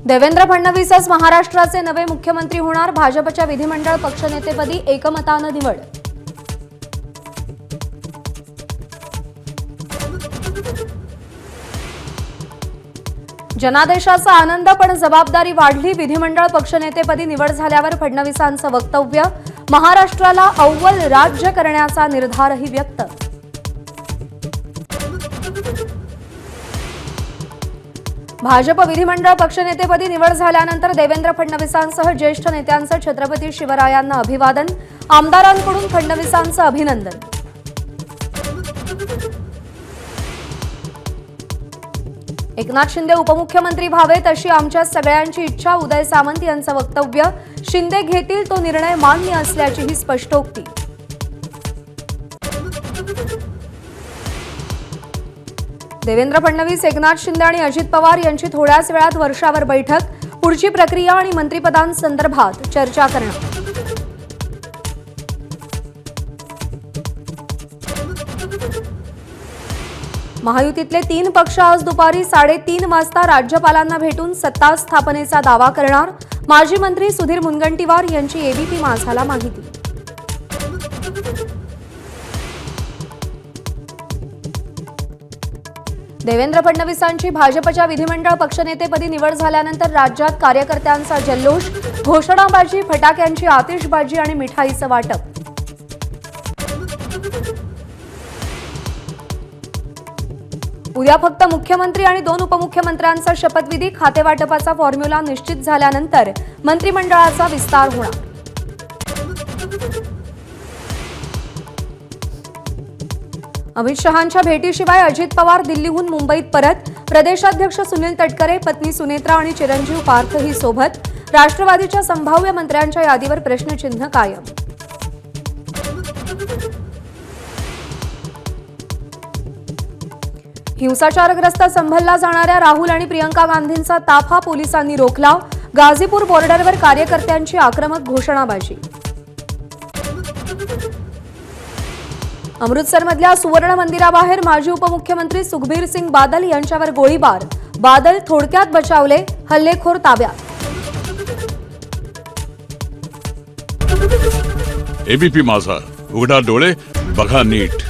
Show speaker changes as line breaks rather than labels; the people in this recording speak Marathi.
देवेंद्र फडणवीसच महाराष्ट्राचे नवे मुख्यमंत्री होणार। भाजपच्या विधिमंडळ पक्षनेतेपदी एकमताने निवड। जनादेशाचा आनंद पण जबाबदारी वाढली। विधिमंडळ पक्षनेतेपदी निवड झाल्यावर फडणवीसांचं वक्तव्य। महाराष्ट्राला अव्वल राज्य करण्याचा निर्धारही व्यक्त। भाजप विधिमंडळ पक्षनेतेपदी निवड झाल्यानंतर देवेंद्र फडणवीसांसह ज्येष्ठ नेत्यांचं छत्रपती शिवरायांना अभिवादन। आमदारांकडून फडणवीसांचं अभिनंदन। एकनाथ शिंदे उपमुख्यमंत्री व्हावेत अशी आमच्या सगळ्यांची इच्छा। उदय सामंत यांचं वक्तव्य। शिंदे घेतील तो निर्णय मान्य असल्याचीही स्पष्टोक्ती। देवेंद्र फडणवीस, एकनाथ शिंदे आणि अजित पवार यांची थोड्याच वेळात वर्षावर बैठक। पुढची प्रक्रिया आणि मंत्रिपदांसंदर्भात चर्चा करणार। महायुतीतले 3 पक्ष आज दुपारी 3:30 वाजता राज्यपालांना भेटून सत्ता स्थापनेचा दावा करणार। माजी मंत्री सुधीर मुनगंटीवार यांची एबीपी माझाला माहिती। देवेंद्र फडणवीसांची भाजपच्या विधिमंडळ पक्षनेतेपदी निवड झाल्यानंतर राज्यात कार्यकर्त्यांचा जल्लोष। घोषणाबाजी, फटाक्यांची आतिषबाजी आणि मिठाईचं वाटप। उद्या फक्त मुख्यमंत्री आणि 2 उपमुख्यमंत्र्यांचा शपथविधी। खातेवाटपाचा फॉर्म्युला निश्चित झाल्यानंतर मंत्रिमंडळाचा विस्तार होणार। अमित शहांच्या भेटीशिवाय अजित पवार दिल्लीहून मुंबईत परत। प्रदेशाध्यक्ष सुनील तटकरे, पत्नी सुनेत्रा आणि चिरंजीव पार्थही सोबत। राष्ट्रवादीच्या संभाव्य मंत्र्यांच्या यादीवर प्रश्नचिन्ह कायम। हिंसाचारग्रस्त संभलला जाणाऱ्या राहुल आणि प्रियंका गांधींचा ताफा पोलिसांनी रोखला। गाझीपूर बॉर्डरवर कार्यकर्त्यांची आक्रमक घोषणाबाजी। अमृतसरमधल्या सुवर्ण मंदिराबाहेर माजी उपमुख्यमंत्री सुखबीर सिंग बादल यांच्यावर गोळीबार। बादल थोडक्यात बचावले, हल्लेखोर ताब्यात।
एबीपी माझा, उघडा डोळे बघा नीट।